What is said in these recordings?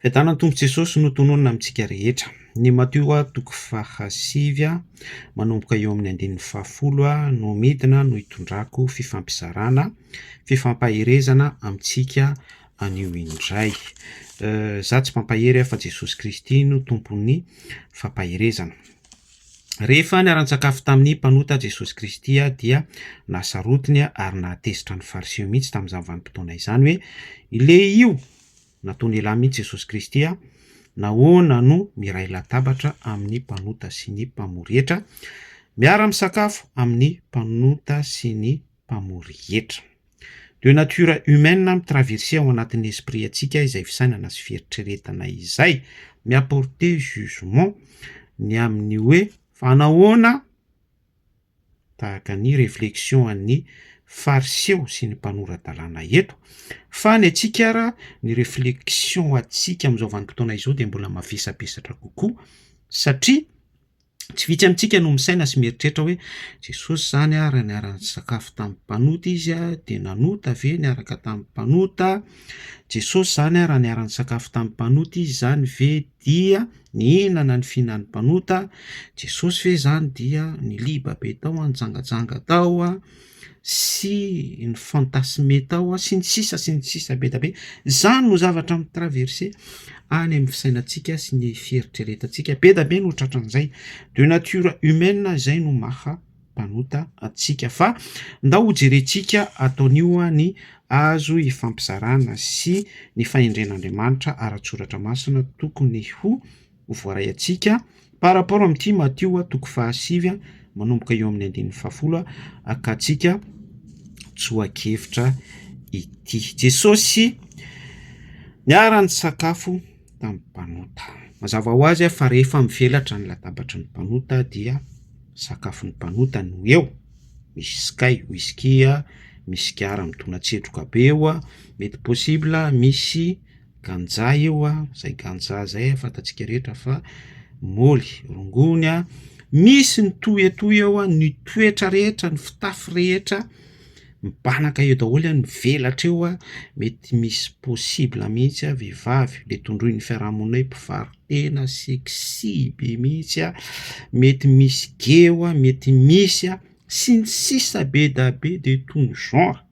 Fiadanany Tompo Jesosy no tononona amintsika rehetra. Ny Mateo toko 7 manomboka eo amin'ny 10 no midina no hitondrako fifampisarana, fifampaherezana amintsika anio indray. Za tsy mpampahery fa Jesosy Kristy no tompon'ny fampaherezana. Rehefa niaran-tsakafo tamin'ny mpanota Jesosy Kristy dia nasarotiny ary nahatezitra ny fariseo mihitsy tamin'izany vanim-potoana izany hoe ile io nataony lehilahy mihitsy Jesosy Kristy nahoana no miray latabatra amin'ny mpanota sy ny mpamory hetra, miara-misakafo amin'ny mpanota sy ny mpamory hetra. De nature humaine mitraverser ao anatin'ny esprit atsika izay fisainana sy fieritreretana izay miapporter jugement ny amin'ny hoe fa nahoana tahaka ny réflexion an'ny fariseo sy ny mpanorandalàna eto, fa ny atsika ara ny réflexion atsika amin'izao vanim-potoana izao dia mbola mavesabesatra kokoa satria tsy vitsy amintsika no misaina sy mieritreritra hoe Jesosy zany raha niara-nisakafo tamin'ny mpanota izy dia nanota ve niaraka tamin'ny mpanota? Jesosy zany raha niara-nisakafo tamin'ny mpanota izy zany ve dia nihinana ny fihinan'ny mpanota? Jesosy ve zany dia niliba be tao, nijangajanga tao sy ny fantasme tao sy ny sisa be da be. Zany no zavatra mitraverse any amin'ny fisainantsika sy ny fieritreretantsika be da be no tratran'izay. De nature humaine izay no maha mpanota atsika, fa ndao jerentsika ataon'io ny azo hifampizarana sy ny fahendren'Andriamanitra ara-tsoratra masina tokony ho voaray atsika par rapport amin'ity Mateo toko 7 manomboka eo amin'ny 10 akatsika tsoakevitra ity. Jesosy niara nisakafo tamin'ny mpanota. Mazava ho azy fa rehefa mivelatra ny latabatry ny mpanota dia sakafo ny mpanota no eo. Misy skay, whisky, misy kiara mitonatsedroka be eo, mety possible misy ganja eo, zay ganja zay fantatsika rehetra fa moly, rongony, misy ny toetoy eo, ny toetra rehetra, ny fitafy rehetra mibanaka eo daholo, mivelatra eo, mety misy possible mihitsy vehivavy le tondroin'ny fiarahamonina mpivarotena sexy be mihitsy, mety misy geo, mety misy sy ny sisa be da be de tout genre.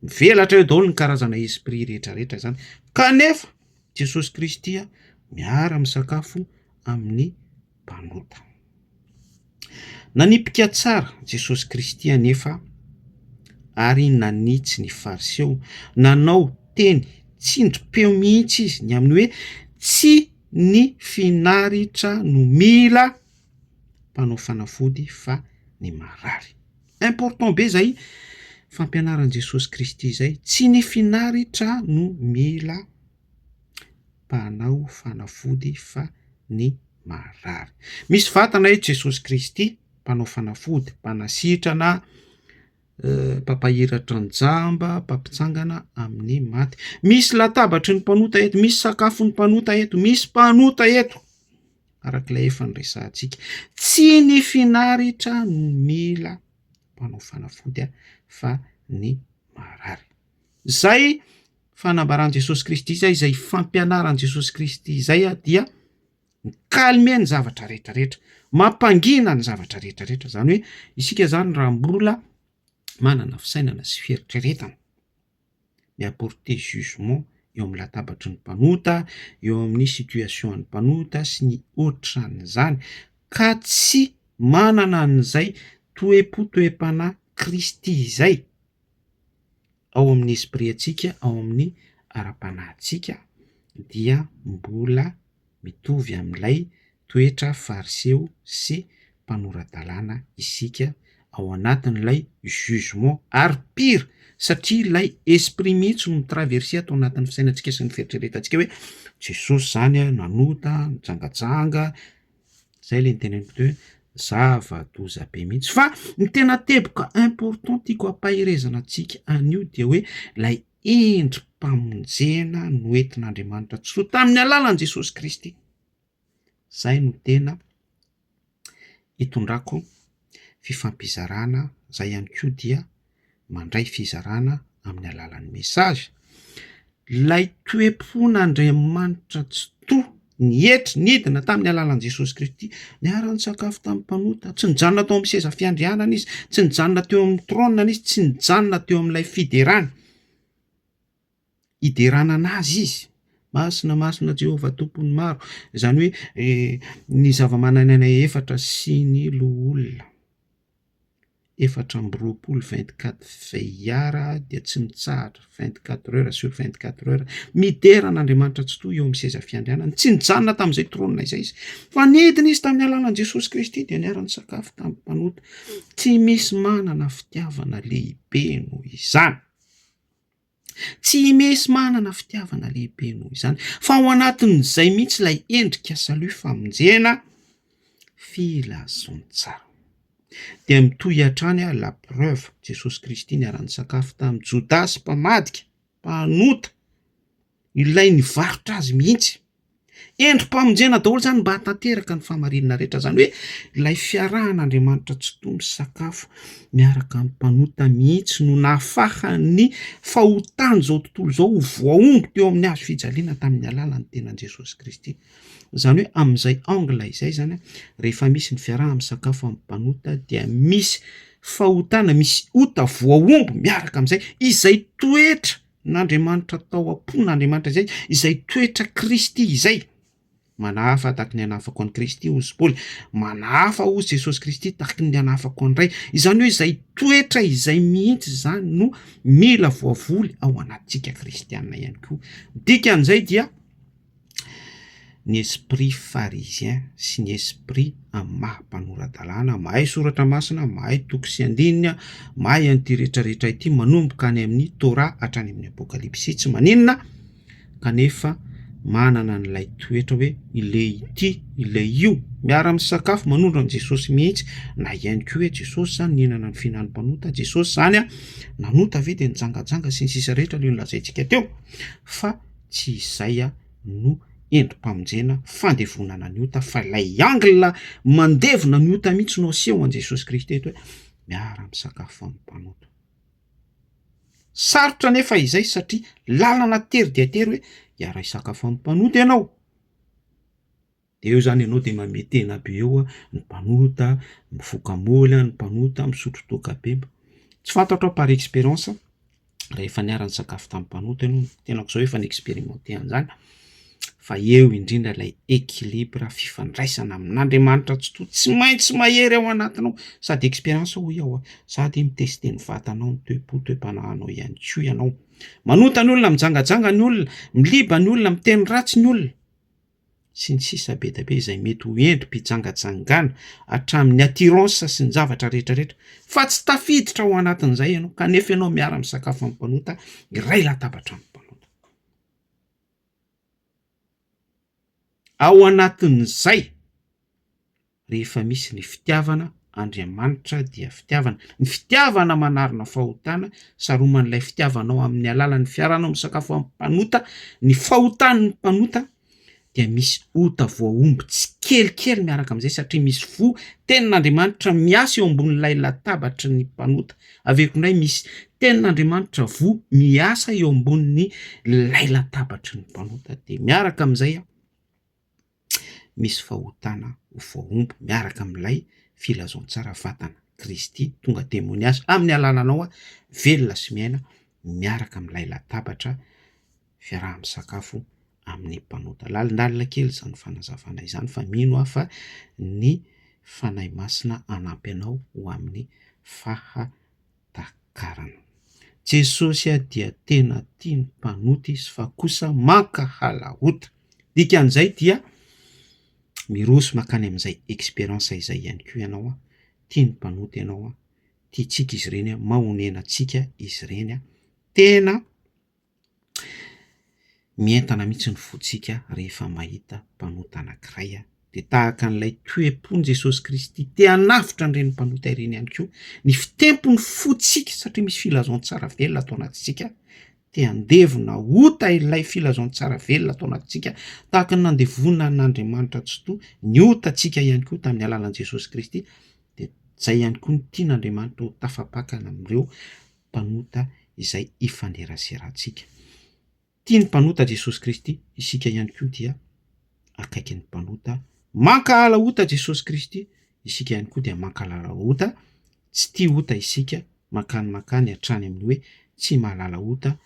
Mivelatra eo daholo ny karazana esprit rehetrarehetra zany. Kanefa Jesosy Kristy miara misakafo amin'ny mpanota. Nanipika tsara Jesosy Kristy anefa ary nanitsy ny fariseo, nanao teny tsindrim-peo mihitsy izy ny amin'ny hoe tsy ny finaritra no mila mpanao fanafody fa ny marary. Important be zay fampianaran Jesosy Kristy zay, tsy ny finaritra no mila mpanao fanafody fa ny marary. Misy vatana eto Jesosy Kristy, mpanao fanafody, mpanasitrana, mpampahiratra ny jamba, mpampitsangana amin'ny maty. Misy latabatry ny mpanota eto, misy sakafo ny mpanota eto, misy mpanota eto. Arak'ilay efa niresahantsika, tsy ny finaritra no mila mpanao fanafody fa ny marary. Zay fanambaran Jesosy Kristy zay, izay fampianaran Jesosy Kristy zay dia mikalme ny zavatra rehetrarehetra, mampangina ny zavatra rehetrarehetra. Zany hoe isika zany raha mbola manana fisainana sy fieritreretana, miapporter jugement eo amin'ny latabatry ny mpanota, eo amin'ny situation ny mpanota sy ny ohatran'izany, ka tsy manana an'izay toe-po toe-panahy Kristy izay ao amin'ny esprit atsika, ao amin'ny ara-panahintsika, dia mbola mitovy amin'ilay toetra fariseo sy mpanoradalàna isika ao anatin'ilay jugement ary pire, satria ilay esprit mihitsy no mitraverser atao anatin'ny fisainantsika sy ny fieritreretantsika hoe Jesosy zany nanota, nijangajanga, zay le niteneniko hoe zava-doza be mihitsy. Fa ny tena teboka important tiako ampaherezana antsika anio dia hoe ilay endrim-pamonjena noentin'Andriamanitra tsoa tamin'ny alalan'i Jesosy Kristy. Zay no tena hitondrako fifampizarana, zay ihany koa dia mandray fizarana amin'ny alalan'ny message. Lay toe-pon'Andriamanitra tsy toa nihetra nidina tamin'ny alalan'i Jesosy Kristy niara nisakafo tamin'ny mpanota, tsy nijanona tao amin'ny seza fiandrianana izy, tsy nijanona teo amin'ny trônina izy, tsy nijanona teo amin'ilay fiderana hideranana azy izy. Masina Jehovah tompony maro, izany hoe ny zava-manan'aina efatra sy ny loholona 424 veiara dia tsy mitsahatra 24 heures sur 24 heures mideran'Andriamanitra tsy toa eo amin'ny seza fiandrianana, tsy nijanona tamin'izay trônina izay izy, fa nidina izy tamin'ny alalan'i Jesosy Kristy dia niara nisakafo tamin'ny mpanota. Tsy misy manana fitiavana lehibe noho izany, tsy misy manana fitiavana lehibe noho izany, fa ao anatin'izay mihitsy ilay endrika salut famonjena filazontsara. Dia mitohy hatrany la preuve Jesosy Kristy niara-nisakafo tamin'ny Jodasy mpamadika, mpanota, ilay nivarotra azy mihitsy. Endrim-pamonjena daholo zany mba hatanteraka ny famarinana rehetra, zany hoe ilay fiarahan'Andriamanitra tsy toa misakafo miaraka amin'ny mpanota mihitsy no nahafahany fahotany zao tontolo zao ho voaomby teo amin'ny hazo fijaliana tamin'ny alalan'ny tenan Jesosy Kristy. Izany hoe amin'izay angle izay zany, rehefa misy ny fiarahana misakafo amin'ny mpanota dia misy fahotana, misy ota voaomby miaraka amin'izay, izay toetra n'Andriamanitra tao am-pon'Andriamanitra izay toetra Kristy izay. Manahafa tahaka ny anafako an'i Kristy hozy Paoly, manahafa hozy Jesosy Kristy tahaka ny anafako an'iray. Izany hoe izay toetra izay mihitsy zany no mila voavoly ao anatsika kristianina ihany koa. Dikan'izay dia ny esprit pharisien sy ny esprit maha-mpanorandalàna, mahay soratra masina, mahay toko sy andinina, mahay an'ity rehetrarehetra ity, manomboka any amin'ny Torah hatrany amin'ny Apokalipsy, tsy maninona kanefa manana n'ilay toetra hoe ilay ity, ilay io miara-misakafo manondro an' Jesosy mihitsy, na ihany koa hoe Jesosy zany nihinana ny fihinanam-panota, Jesosy zany nanota ve dia nijangajanga sy ny sisa rehetra ilay nolazaintsika teo, fa tsy izay no endrim-pamonjena fandevonana ny ota, fa ilay angle mandevona ny ota mihitsy no aseho an' Jesosy Kristy eto hoe miara-misakafo amin'ny mpanota. Sarotra nefa izay satria lalana tery dia tery hoe hiara hisakafo amin'ny mpanota ianao. Dia eo zany ianao dia mametena be eo ny mpanota mivoaka moly, ny mpanota misotro toaka be. Tsy fantatro par expérience rehefa niara nisakafo tamin'ny mpanota ianao, tenako izao efa ni-expérimenté an'izany, fa eo indrindra ilay équilibre fifandraisana amin'Andriamanitra tsy toa tsy maintsy mahery ao anatinao, sady expérience ho ao, sady miteste ny vatanao, ny toe-po toe-panahinao ihany koa ianao. Manota ny olona, mijangajanga ny olona, miliba ny olona, miteny ratsy ny olona sy ny sisa be da be izay mety ho endrim-pijangajangana hatramin'ny attirance sy ny zavatra rehetrarehetra, fa tsy tafiditra ao anatin'izay ianao, kanefa ianao miara-misakafo amin'ny mpanota, iray latabatra amin'ny mpanota. Ao anatin'izay rehefa misy ny fitiavana, Andriamanitra dia fitiavana. Ny fitiavana manarona fahotana, saroman'ilay fitiavanao amin'ny alalan'ny fiarahanao misakafo amin'ny mpanota, ny fahotan'ny mpanota dia misy ota voaomby tsy kelikely miaraka amin'izay, satria misy fo tenin'Andriamanitra miasa eo ambonin'ilay latabatry ny mpanota. Aveko indray misy tenin'Andriamanitra vo miasa eo ambonin'ny lay latabatry ny mpanota, dia miaraka amin'izay misy fahotana voaomby miaraka amin'ilay filazontsara vatana Kristy tonga témoignage amin'ny alalanao velona sy miaina miaraka amin'ilay latabatra fiaraha-misakafo amin'ny mpanota. Lalindalina kely izany fanazavana izany, fa mino fa ny fanahy masina hanampy anao ho amin'ny fahatakarana. Jesosy dia tena tia ny mpanota izy, fa kosa mankahala ota. Dikan'izay dia miroso makany amin'izay expérience izay ihany koa ianao, tia ny mpanota ianao, tiantsika izy ireny, mahonena antsika izy ireny, tena mientana mihitsy ny fontsika rehefa mahita mpanota anankiray, dia tahaka an'ilay toe-pony Jesosy Kristy te hanafitra an'ireny mpanota ireny ihany koa, ny fitempony fontsika satria misy filazontsara velona atao anatintsika, te handevona ota ilay filazontsara velona atao anatintsika, tahaka ny nandevona n'Andriamanitra tsy toa ny otantsika ihany koa tamin'ny alalan'i Jesosy Kristy. Dia izay ihany koa ny tian'Andriamanitra ho tafapakana amin'ireo mpanota izay ifaneraserantsika. tia ny mpanota Jesosy Kristy, isika ihany koa dia akaiky ny mpanota. Mankahala ota Jesosy Kristy, isika ihany koa dia mankahala ota. Tsy tia ota isika, makany hatrany amin'ny hoe tsy mahalala ota.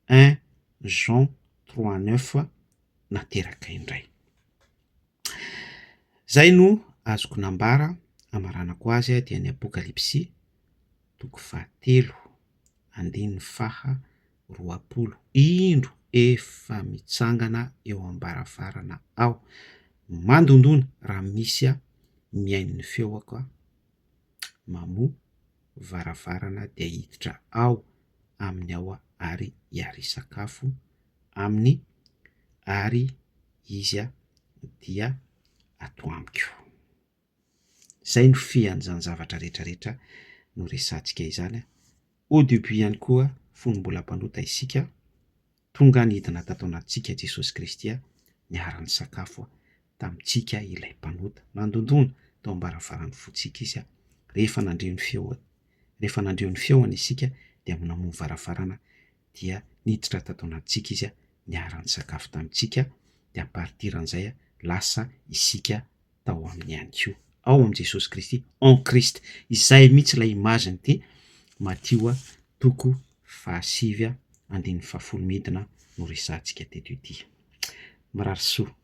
1 Jean 3:9 nateraka indray. Zay no azoko nambara amaranako azy dia ny Apokalipsy 7:20. Indro efa mitsangana eo ambaravarana ao. Mandondona raha misy miaino ny feoako mamoa varavarana dia hiditra ao amin'ny ao ary hiary sakafo aminy ary izy dia ato amiko. Zay no fianjany zavatra rehetrarehetra no resantsika izany. Au début ihany koa fony mbola mpanota isika, tonga nidina tato anatintsika Jesosy Kristy niara ny sakafo tamintsika ilay mpanota. Nandondona tao ambaravarany fotsika izy rehefa nandreo ny feoany isika dia namoa varavarana dia niditra tato anatintsika izy niara ny sakafo tamintsika dia partiran'izay lasa isika tao aminy ihany koa ao am Jesosy Kristy, en Christ. Izay mihitsy ilay imaziny ty Matthieu 7:17 no resantsika teto ity. Mirary soa.